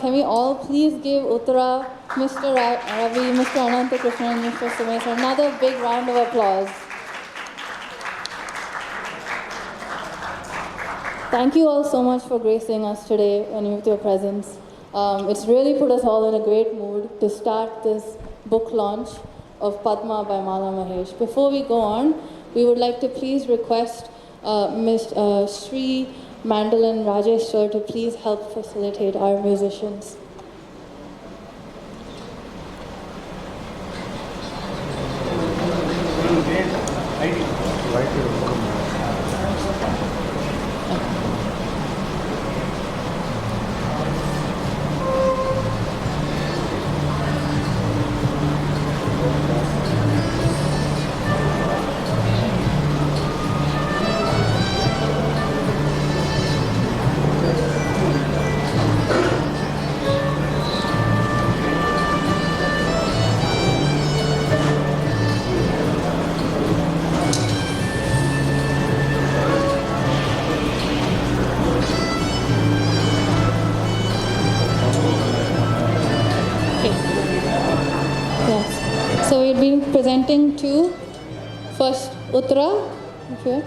can we all please give Uttara, Mr. Ravi, Mr. Ananthakrishnan, and Mr. Sumesh another big round of applause. Thank you all so much for gracing us today and with your presence. It's really put us all in a great mood to start this book launch of Padma by Mala Mahesh. Before we go on, we would like to please request Ms. Sri Mandolin Rajesh sir to please help facilitate our musicians. Presenting to first Uttara, okay.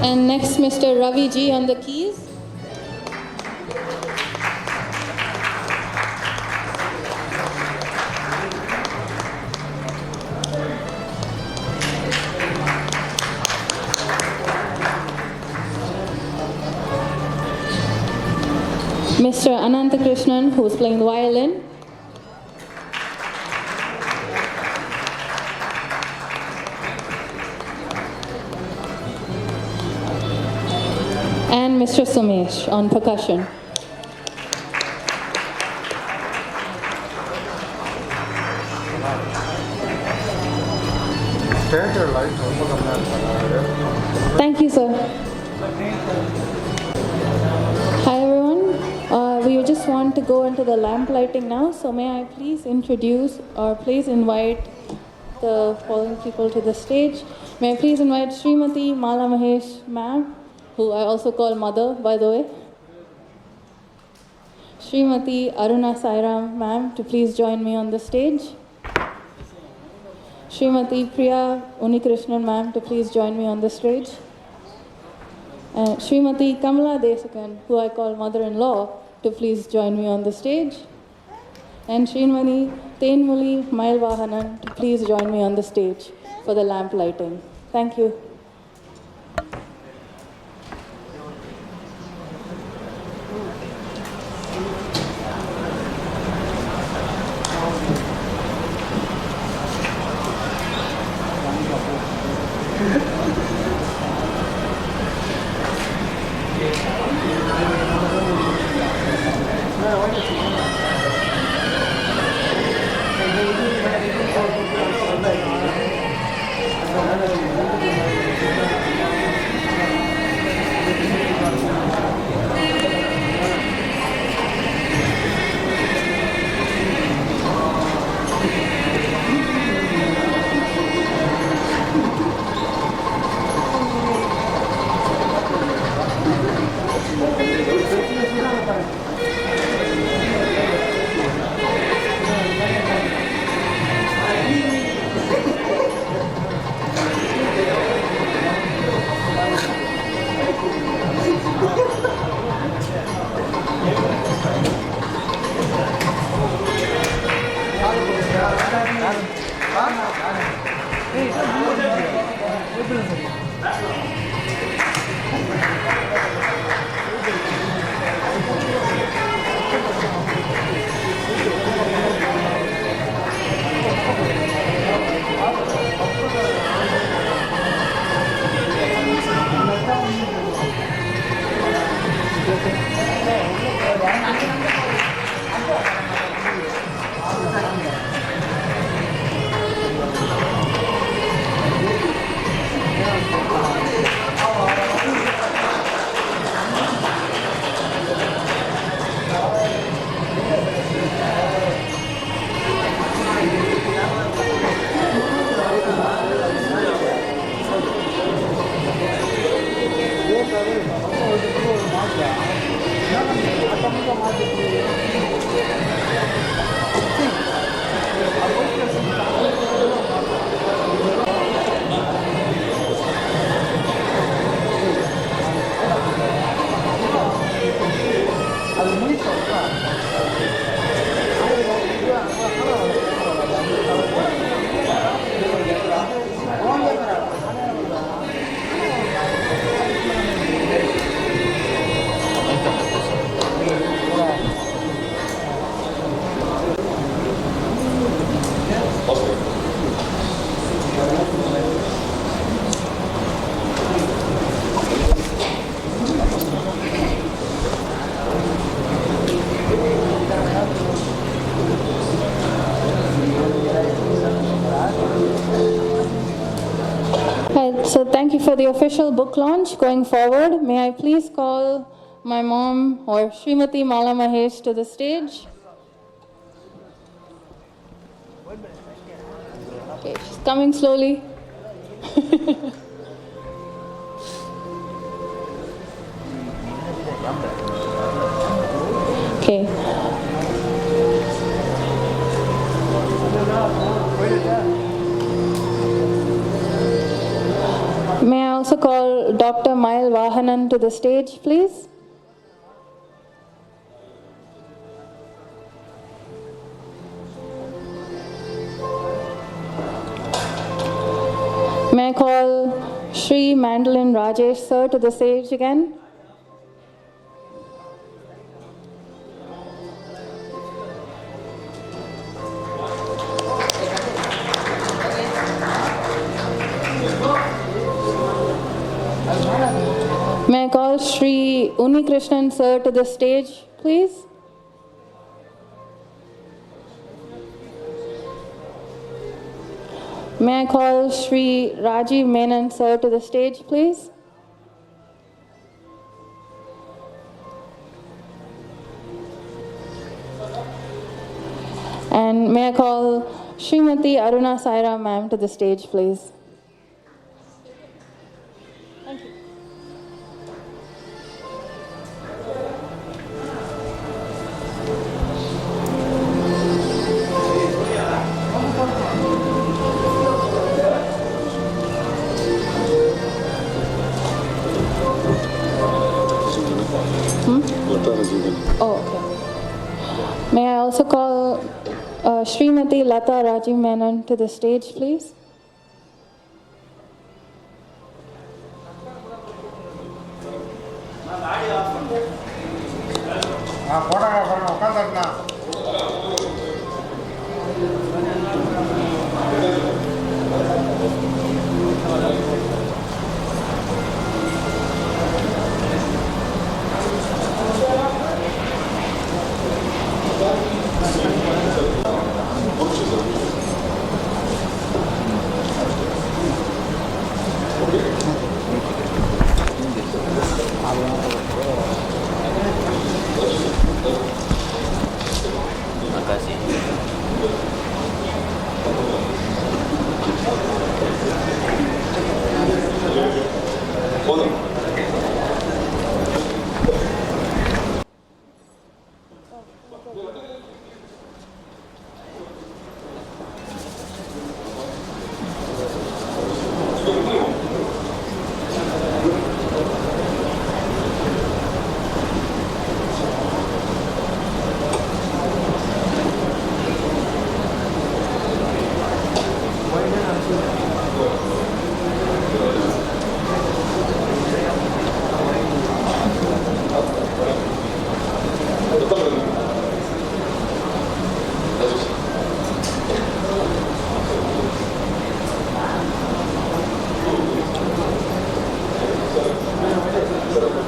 And next Mr. Ravi Ji on the keys. Mr. Ananthakrishnan, who's playing the violin. And Mr. Sumesh on percussion. Thank you, sir. Hi, everyone. We just want to go into the lamp lighting now, so may I please introduce or please invite the following people to the stage. May I please invite Srimati Mala Mahesh ma'am, who I also call mother, by the way. Srimati Aruna Sairam ma'am to please join me on the stage. Srimati Priya Unikrishnan ma'am to please join me on the stage. Srimati Kamala Desakan, who I call mother-in-law, to please join me on the stage. And Srimati Tenmuli Mailvahanan to please join me on the stage for the lamp lighting. Thank you. Right, so thank you for the official book launch. Going forward, may I please call my mom or Srimati Mala Mahesh to the stage? Okay, she's coming slowly. Okay. May I also call Dr. Mail Vahanan to the stage, please? May I call Shri Mandolin Rajesh sir to the stage again? May I call Shri Unikrishnan sir to the stage, please? May I call Shri Rajiv Menon sir to the stage, please? And may I call Srimati Aruna Saira ma'am to the stage, please? Thank you. Oh, okay. May I also call Srimati Lata Rajiv Menon to the stage, please?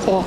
Yeah.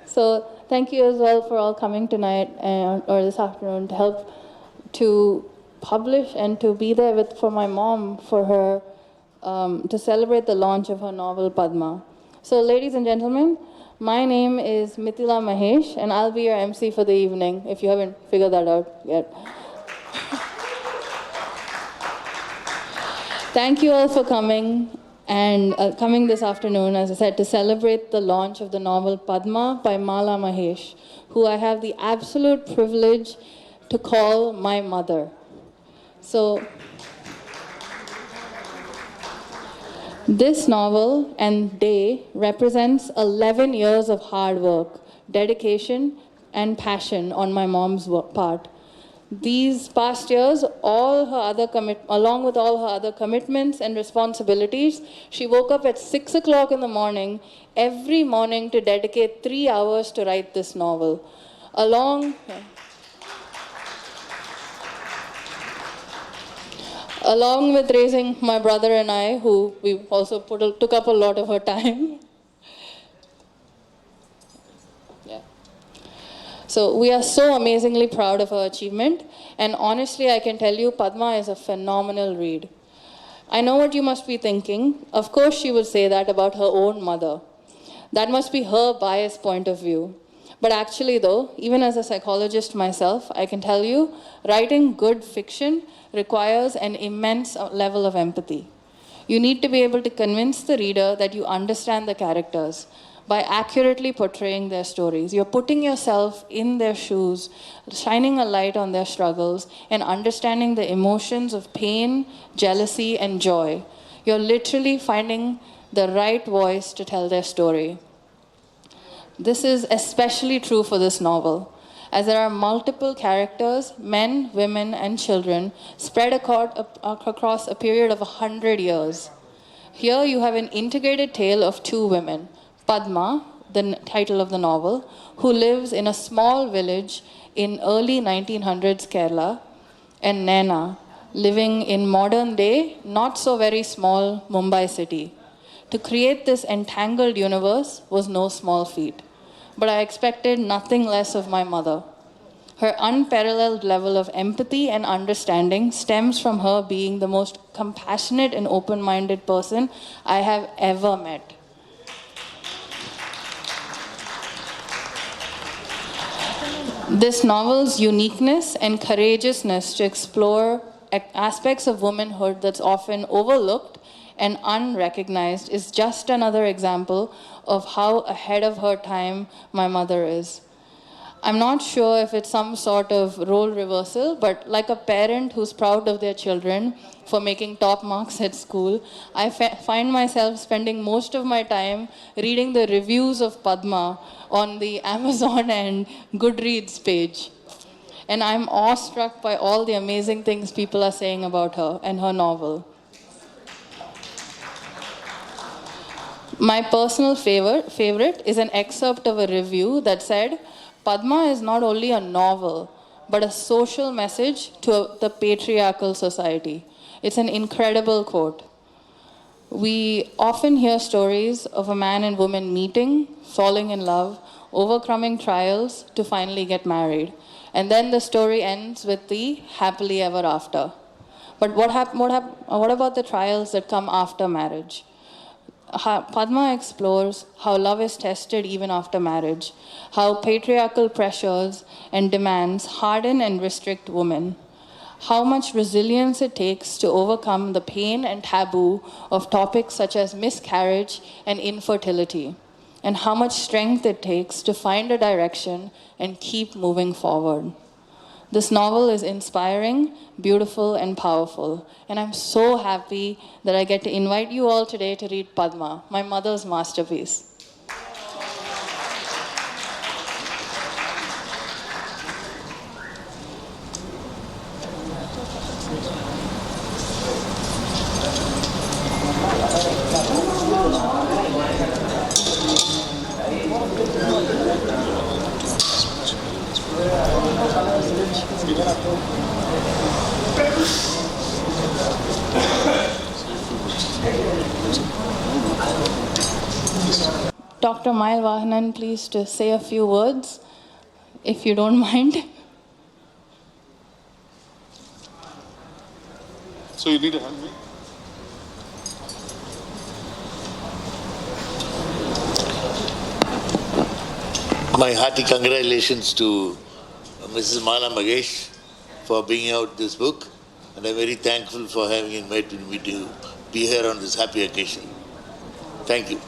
So thank you as well for all coming tonight or this afternoon to help to publish and to be there for my mom for her to celebrate the launch of her novel Padma. So ladies and gentlemen, my name is Mithila Mahesh and I'll be your MC for the evening if you haven't figured that out yet. Thank you all for coming and coming this afternoon, as I said, to celebrate the launch of the novel Padma by Mala Mahesh, who I have the absolute privilege to call my mother. So, this novel and day represents 11 years of hard work, dedication, and passion on my mom's part. These past years, along with all her other commitments and responsibilities, she woke up at 6 o'clock in the morning every morning to dedicate 3 hours to write this novel. Along with raising my brother and I, who we also took up a lot of her time. So we are so amazingly proud of her achievement, and honestly, I can tell you, Padma is a phenomenal read. I know what you must be thinking. Of course she would say that about her own mother. That must be her biased point of view. But actually though, even as a psychologist myself, I can tell you, writing good fiction requires an immense level of empathy. You need to be able to convince the reader that you understand the characters by accurately portraying their stories. You're putting yourself in their shoes, shining a light on their struggles, and understanding the emotions of pain, jealousy, and joy. You're literally finding the right voice to tell their story. This is especially true for this novel, as there are multiple characters, men, women, and children, spread across a period of 100 years. Here you have an integrated tale of two women, Padma, the title of the novel, who lives in a small village in early 1900s Kerala, and Naina, living in modern day, not so very small Mumbai city. To create this entangled universe was no small feat, but I expected nothing less of my mother. Her unparalleled level of empathy and understanding stems from her being the most compassionate and open-minded person I have ever met. This novel's uniqueness and courageousness to explore aspects of womanhood that's often overlooked and unrecognized is just another example of how ahead of her time my mother is. I'm not sure if it's some sort of role reversal, but like a parent who's proud of their children for making top marks at school, I find myself spending most of my time reading the reviews of Padma on the Amazon and Goodreads page. And I'm awestruck by all the amazing things people are saying about her and her novel. My personal favorite is an excerpt of a review that said, Padma is not only a novel, but a social message to the patriarchal society. It's an incredible quote. We often hear stories of a man and woman meeting, falling in love, overcoming trials to finally get married. And then the story ends with the happily ever after. But what about the trials that come after marriage? Padma explores how love is tested even after marriage, how patriarchal pressures and demands harden and restrict women, how much resilience it takes to overcome the pain and taboo of topics such as miscarriage and infertility, and how much strength it takes to find a direction and keep moving forward. This novel is inspiring, beautiful, and powerful, and I'm so happy that I get to invite you all today to read Padma, my mother's masterpiece. Dr. Mail Vahanan please to say a few words, if you don't mind. So you need a hand me? My hearty congratulations to Mrs. Mala Magesh for bringing out this book, and I'm very thankful for having invited me to be here on this happy occasion. Thank you.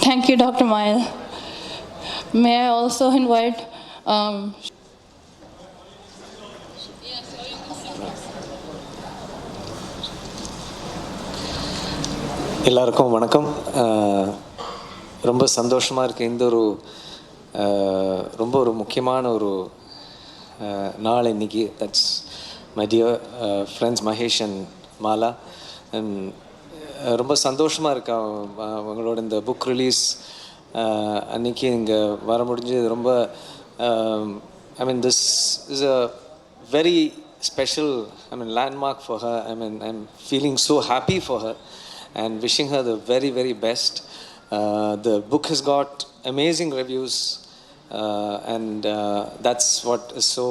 Thank you, Dr. Mail. May I also invite எல்லாருக்கும் வணக்கம். ரொம்ப சந்தோஷமாக இருக்குது. இந்த ஒரு ரொம்ப ஒரு முக்கியமான ஒரு நாள் இன்னைக்கு. That's my dear friends Mahesh and Mala. And ரொம்ப சந்தோஷமாக இருக்கா அவங்களோட இந்த புக் ரிலீஸ் அன்றைக்கி இங்கே வர முடிஞ்சது. ரொம்ப I mean this is a very special, landmark for her. I'm feeling so happy for her and wishing her the very, very best. The book has got amazing reviews, and that's what is so,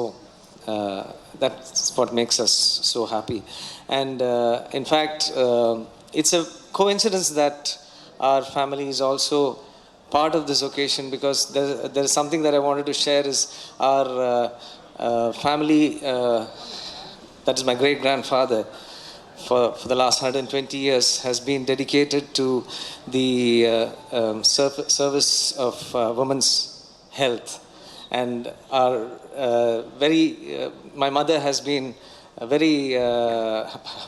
that's what makes us so happy. And in fact, it's a coincidence that our family is also part of this occasion, because there is something that I wanted to share. Is our family, that is my great-grandfather, for the last 120 years has been dedicated to the service of women's health. And our my mother has been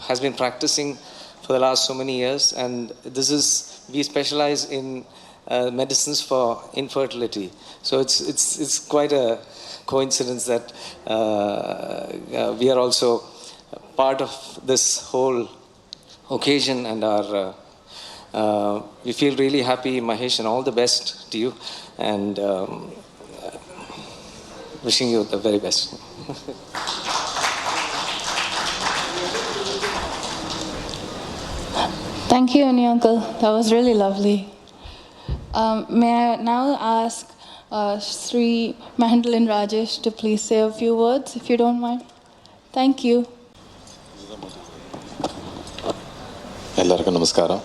has been practicing for the last so many years, and we specialize in medicines for infertility. So it's quite a coincidence that we are also part of this whole occasion, and we feel really happy, Mahesh, and all the best to you, and wishing you the very best. Thank you, Ani uncle. That was really lovely. May I now ask Sri Mahendran Rajesh to please say a few words, if you don't mind. Thank you. எல்லாருக்கும் நமஸ்காரம்.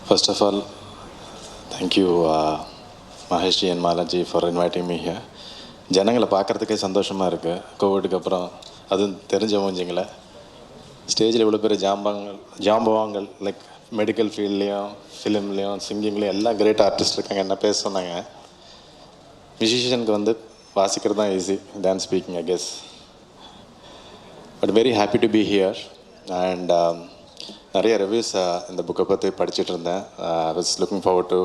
First of all, thank you Mahesh ji and Mala ji for inviting me here. ஜனங்களை பார்க்குறதுக்கே சந்தோஷமாக இருக்குது. கோவிடுக்கு அப்புறம் அதுவும் தெரிஞ்ச மூஞ்சிங்கள ஸ்டேஜில் இவ்வளோ பேர் ஜாம்பவாங்கள் லைக் மெடிக்கல் ஃபீல்ட்லேயும் ஃபிலிம்லேயும் சிங்கிங்லேயும் எல்லாம் கிரேட் ஆர்டிஸ்ட் இருக்காங்க. என்ன பேச சொன்னாங்க, மியூசிஷியனுக்கு வாசிக்கிறது தான் easy than speaking, I guess. But very happy to be here. And நிறைய ரிவ்யூஸ் இந்த புக்கை பற்றி படிச்சுட்டு இருந்தேன். I was looking forward to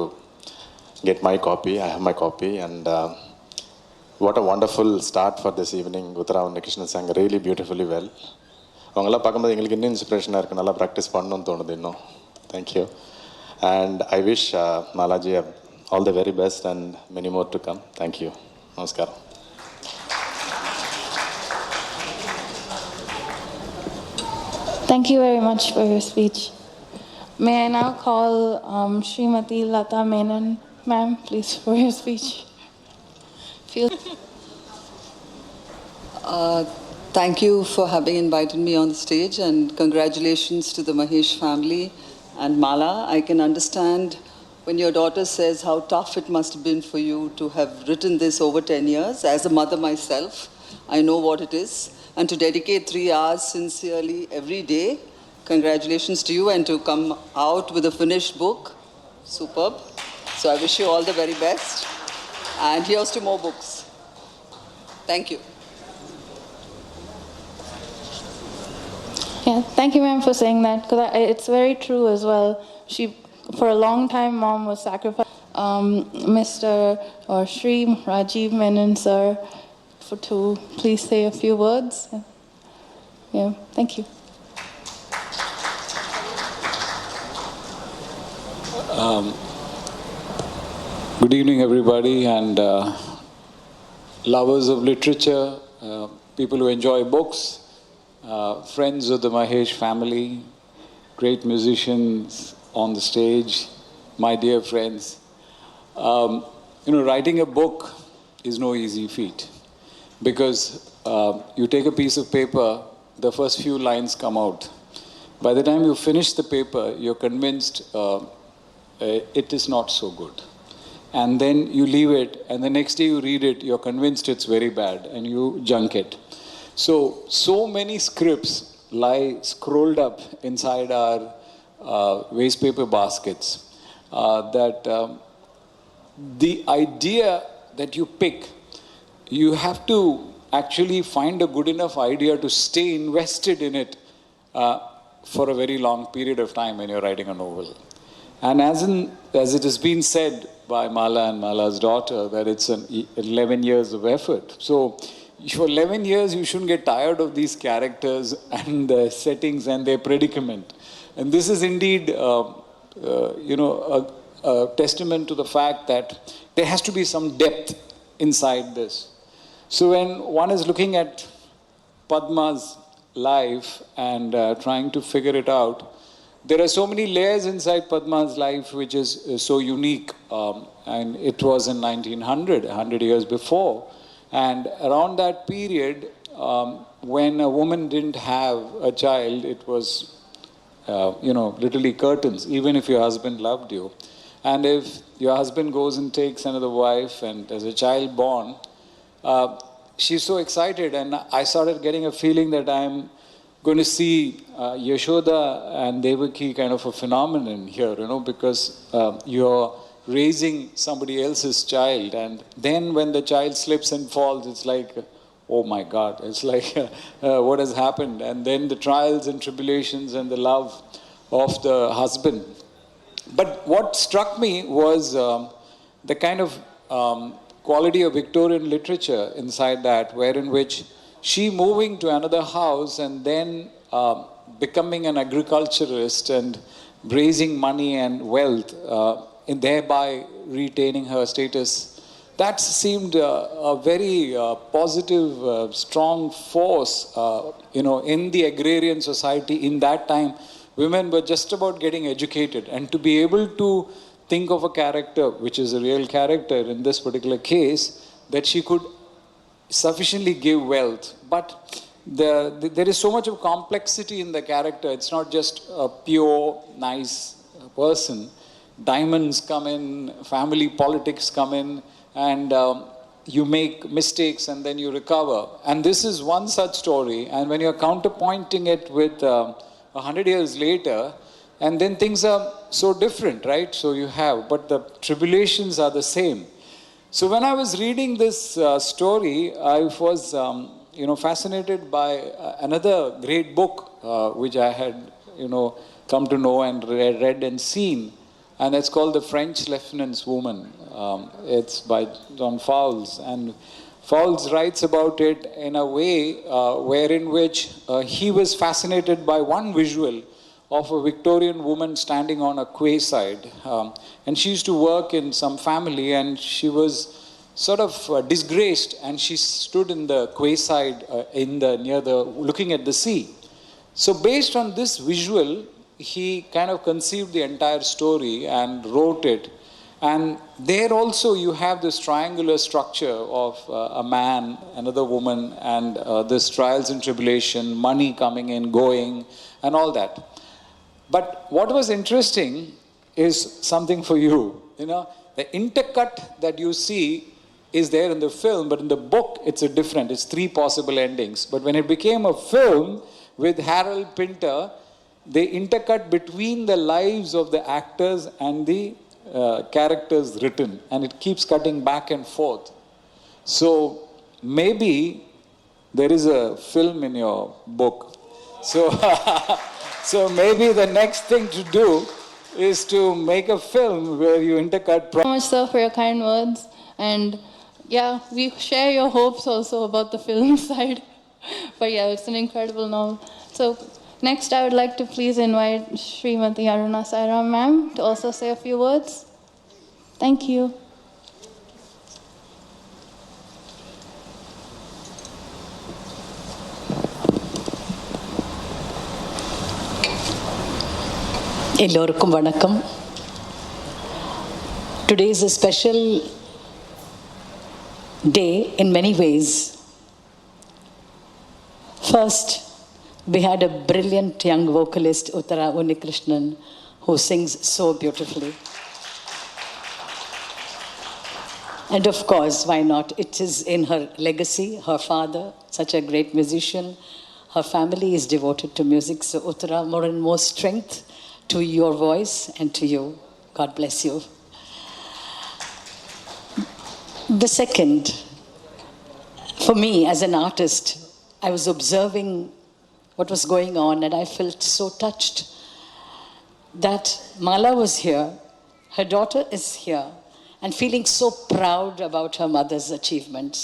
get my copy. I have my copy. And what a wonderful start for this evening. Uttara Krishnan sang really beautifully well. அவங்களாம் பார்க்கும்போது எங்களுக்கு இன்னும் இன்ஸ்பிரேஷனாக இருக்குது. நல்லா ப்ராக்டிஸ் பண்ணணும்னு தோணுது இன்னும். Thank you. And I wish மாலாஜி all the very best and many more to come. Thank you. நமஸ்காரம். Thank you very much for your speech. May I now call Srimati Lata Menon, ma'am, please, for your speech. Thank you for having invited me on the stage, and congratulations to the Mahesh family and Mala. I can understand when your daughter says how tough it must have been for you to have written this over 10 years. As a mother myself, I know what it is. And to dedicate 3 hours sincerely every day, congratulations to you, and to come out with a finished book, superb. So I wish you all the very best, and here's to more books. Thank you. Yeah, thank you, ma'am, for saying that, because it's very true as well. For a long time, mom was sacrificed. Mr. or Shri Rajiv Menon, sir, to please say a few words. Yeah, thank you. Good evening, everybody, and lovers of literature, people who enjoy books. friends of the Mahesh family, great musicians on the stage, my dear friends. Writing a book is no easy feat because you take a piece of paper, the first few lines come out. By the time you finish the paper, you're convinced it is not so good. And then you leave it, and the next day you read it, you're convinced it's very bad, and you junk it. So many scripts lie scrolled up inside our waste paper baskets that the idea that you pick, you have to actually find a good enough idea to stay invested in it for a very long period of time when you're writing a novel. And as it has been said by Mala and Mala's daughter, that it's 11 years of effort. So for 11 years, you shouldn't get tired of these characters and the settings and their predicament. And this is indeed, a testament to the fact that there has to be some depth inside this. So when one is looking at Padma's life and trying to figure it out, there are so many layers inside Padma's life which is so unique. And it was in 1900, 100 years before. And around that period, when a woman didn't have a child, it was, literally curtains, even if your husband loved you. And if your husband goes and takes another wife and there's a child born, she's so excited. And I started getting a feeling that I'm going to see Yashoda and Devaki kind of a phenomenon here, because you're raising somebody else's child. And then when the child slips and falls, it's like, oh my God, it's like, what has happened? And then the trials and tribulations and the love of the husband. But what struck me was the kind of quality of Victorian literature inside that, wherein which she moving to another house and then becoming an agriculturist and raising money and wealth, and thereby retaining her status, that seemed a very positive, strong force, in the agrarian society in that time. Women were just about getting educated, and to be able to think of a character, which is a real character in this particular case, that she could sufficiently give wealth. But there is so much of complexity in the character. It's not just a pure, nice person. Diamonds come in, family politics come in, and you make mistakes and then you recover. And this is one such story. And when you're counterpointing it with 100 years later, and then things are so different, right? So you have, but the tribulations are the same. So when I was reading this story, I was, fascinated by another great book which I had, come to know and read and seen, and it's called The French Lieutenant's Woman. It's by John Fowles, and Fowles writes about it in a way wherein which he was fascinated by one visual of a Victorian woman standing on a quayside. And she used to work in some family, and she was sort of disgraced, and she stood in the quayside looking at the sea. So based on this visual, he kind of conceived the entire story and wrote it. And there also you have this triangular structure of a man, another woman, and this trials and tribulation, money coming in, going, and all that. But what was interesting is something for you. The intercut that you see is there in the film, but in the book it's it's 3 possible endings. But when it became a film with Harold Pinter, they intercut between the lives of the actors and the characters written, and it keeps cutting back and forth. So maybe there is a film in your book. So maybe the next thing to do is to make a film where you intercut. So much, sir, for your kind words. And yeah, we share your hopes also about the film side. But yeah, it's an incredible novel. So next, I would like to please invite Srimati Aruna Sairam ma'am to also say a few words. Thank you. எல்லோருக்கும் வணக்கம். Today is a special day in many ways. First, we had a brilliant young vocalist, Uttara Unnikrishnan, who sings so beautifully. And of course, why not? It is in her legacy, her father, such a great musician. Her family is devoted to music. So Uttara, more and more strength to your voice and to you. God bless you. The second, for me as an artist, I was observing what was going on and I felt so touched that Mala was here, her daughter is here, and feeling so proud about her mother's achievements.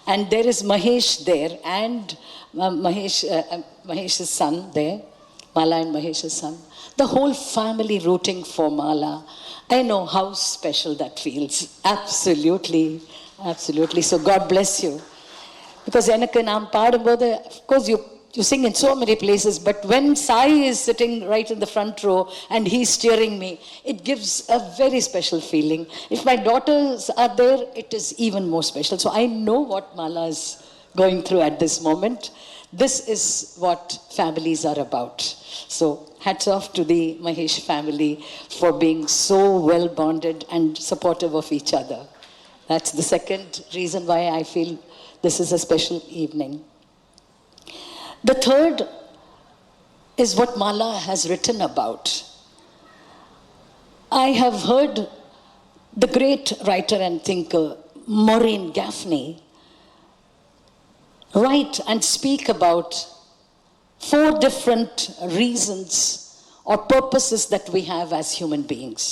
And there is Mahesh there, and Mahesh's son there, Mala and Mahesh's son. The whole family rooting for Mala. I know how special that feels. Absolutely, absolutely. So God bless you. Because எனக்கு நான் பாடும்போது, of course you sing in so many places, but when Sai is sitting right in the front row and he's steering me, it gives a very special feeling. If my daughters are there, it is even more special. So I know what Mala is going through at this moment. This is what families are about. So hats off to the Mahesh family for being so well bonded and supportive of each other. That's the second reason why I feel this is a special evening. The third is what Mala has written about. I have heard the great writer and thinker Maureen Gaffney write and speak about 4 different reasons or purposes that we have as human beings.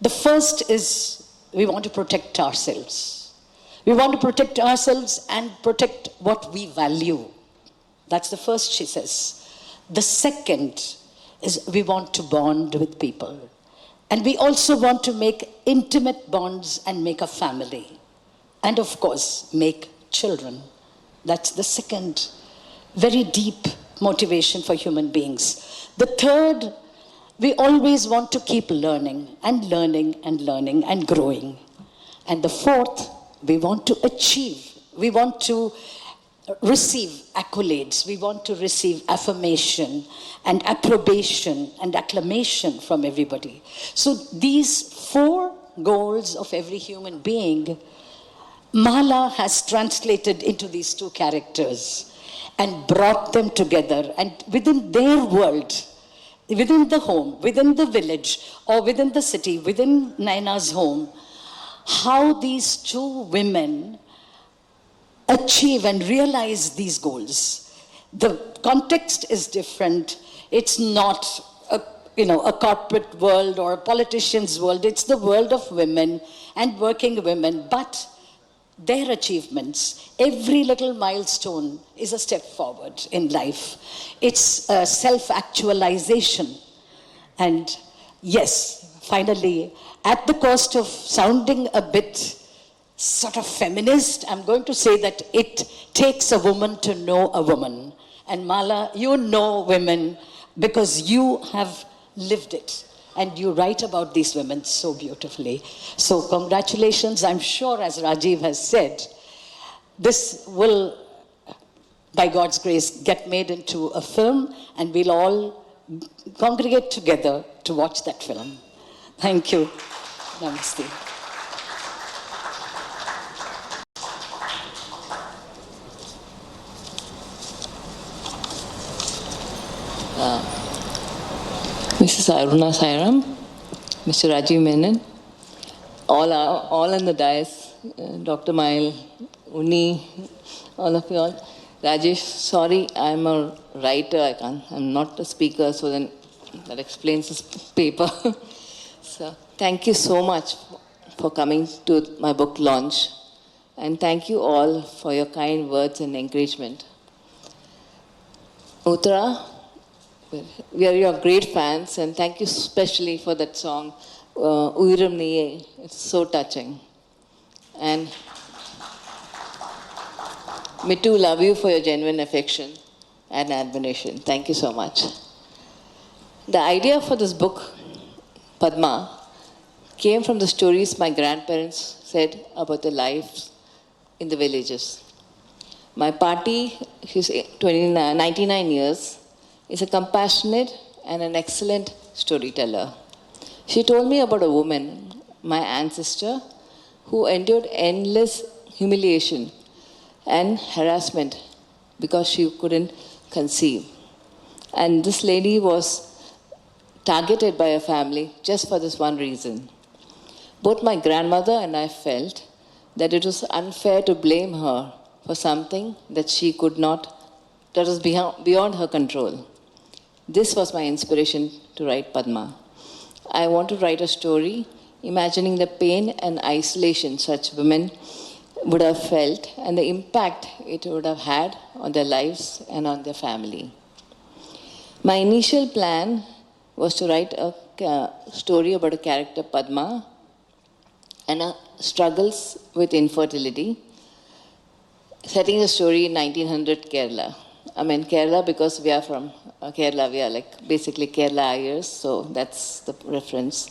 The first is we want to protect ourselves. We want to protect ourselves and protect what we value. That's the first, she says. The second is we want to bond with people. And we also want to make intimate bonds and make a family. And of course, make children. That's the second very deep motivation for human beings. The third, we always want to keep learning and learning and learning and growing. And the fourth, we want to achieve. We want to receive accolades. We want to receive affirmation and approbation and acclamation from everybody. So these 4 goals of every human being, Mala has translated into these 2 characters and brought them together. And within their world, within the home, within the village, or within the city, within Naina's home, how these 2 women achieve and realize these goals. The context is different. It's not a corporate world or a politician's world. It's the world of women and working women. But their achievements, every little milestone is a step forward in life. It's a self-actualization. And yes, finally, at the cost of sounding a bit sort of feminist, I'm going to say that it takes a woman to know a woman. And Mala, you know women because you have lived it. And you write about these women so beautifully. So congratulations. I'm sure, as Rajiv has said, this will, by God's grace, get made into a film and we'll all congregate together to watch that film. Thank you. Namaste. Mrs. Aruna Sairam, Mr. Rajiv Menon, all on the dais, Dr. Mail, Uni, all of you all. Rajesh, sorry, I'm a writer, I'm not a speaker, so then that explains this paper. So thank you so much for coming to my book launch, and thank you all for your kind words and encouragement. Uttara, we are your great fans, and thank you especially for that song, Uyiram Niye. It's so touching. And me too love you for your genuine affection and admiration. Thank you so much. The idea for this book, Padma, came from the stories my grandparents said about their lives in the villages. My party, who's 99 years, is a compassionate and an excellent storyteller. She told me about a woman, my ancestor, who endured endless humiliation and harassment because she couldn't conceive. And this lady was targeted by a family just for this one reason. Both my grandmother and I felt that it was unfair to blame her for something that she could not, that was beyond her control. This was my inspiration to write Padma. I want to write a story imagining the pain and isolation such women would have felt and the impact it would have had on their lives and on their family. My initial plan was to write a story about a character, Padma, and her struggles with infertility, setting the story in 1900 Kerala. I mean Kerala because we are from Kerala, we are like basically Kerala Ayers, so that's the reference.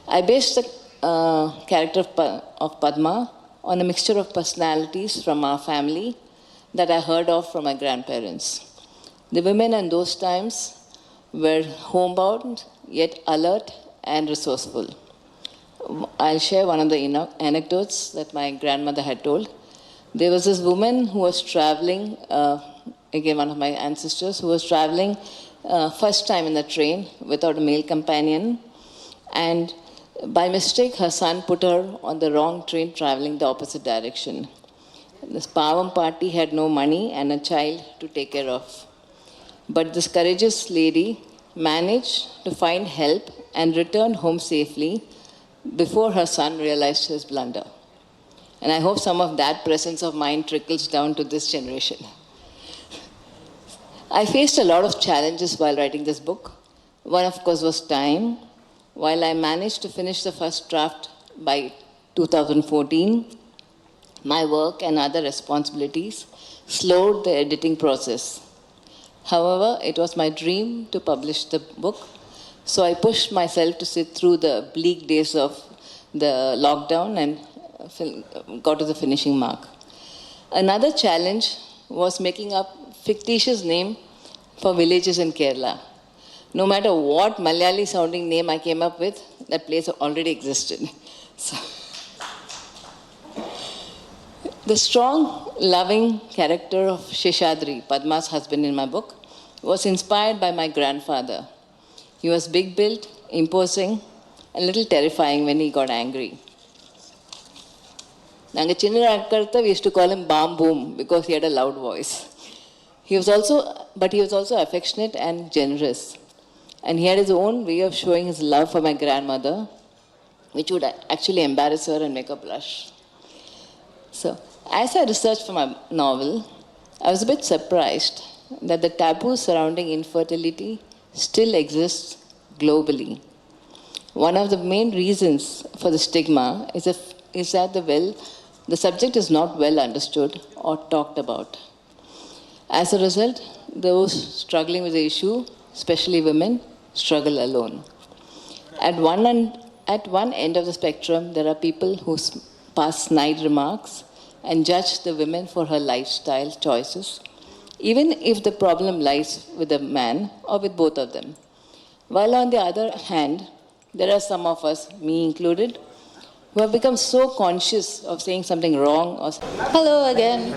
I based the character of Padma on a mixture of personalities from our family that I heard of from my grandparents. The women in those times were homebound, yet alert and resourceful. I'll share one of the anecdotes that my grandmother had told. There was this woman who was traveling, again one of my ancestors, who was traveling first time in the train without a male companion, and by mistake her son put her on the wrong train traveling the opposite direction. This Pavam party had no money and a child to take care of. But this courageous lady managed to find help and returned home safely before her son realized his blunder. And I hope some of that presence of mind trickles down to this generation. I faced a lot of challenges while writing this book. One, of course, was time. While I managed to finish the first draft by 2014, my work and other responsibilities slowed the editing process. However, it was my dream to publish the book, so I pushed myself to sit through the bleak days of the lockdown and got to the finishing mark. Another challenge was making up fictitious name for villages in Kerala. No matter what Malayali sounding name I came up with, that place already existed. So, the strong, loving character of Sheshadri, Padma's husband in my book, was inspired by my grandfather. He was big-built, imposing, and a little terrifying when he got angry. We used to call him Bam Boom because he had a loud voice. He was also affectionate and generous. And he had his own way of showing his love for my grandmother, which would actually embarrass her and make her blush. So, as I researched for my novel, I was a bit surprised that the taboo surrounding infertility still exists globally. One of the main reasons for the stigma is that the subject is not well understood or talked about. As a result, those struggling with the issue, especially women, struggle alone. At one end of the spectrum, there are people who pass snide remarks and judge the women for her lifestyle choices, even if the problem lies with the man or with both of them. While on the other hand, there are some of us, me included, who have become so conscious of saying something wrong or... Hello again.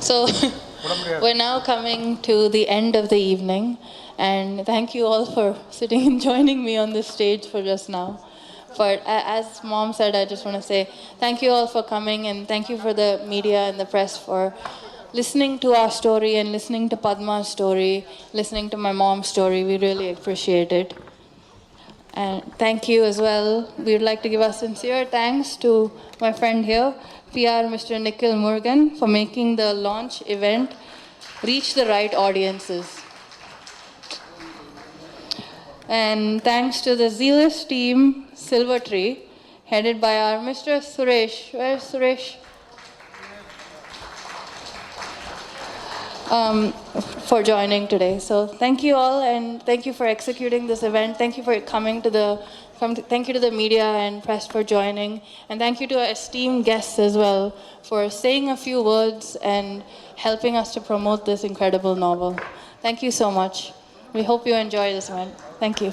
So we're now coming to the end of the evening, and thank you all for sitting and joining me on this stage for just now. But as Mom said, I just want to say thank you all for coming, and thank you for the media and the press for listening to our story and listening to Padma's story, listening to my mom's story. We really appreciate it. And thank you as well. We would like to give our sincere thanks to my friend here, PR Mr. Nikhil Murugan, for making the launch event reach the right audiences. And thanks to the zealous team, Silver Tree, headed by our Mr. Suresh. Where's Suresh? for joining today. So thank you all, and thank you for executing this event. Thank you for coming to thank you to the media and press for joining, and thank you to our esteemed guests as well for saying a few words and helping us to promote this incredible novel. Thank you so much. We hope you enjoy this event. Thank you.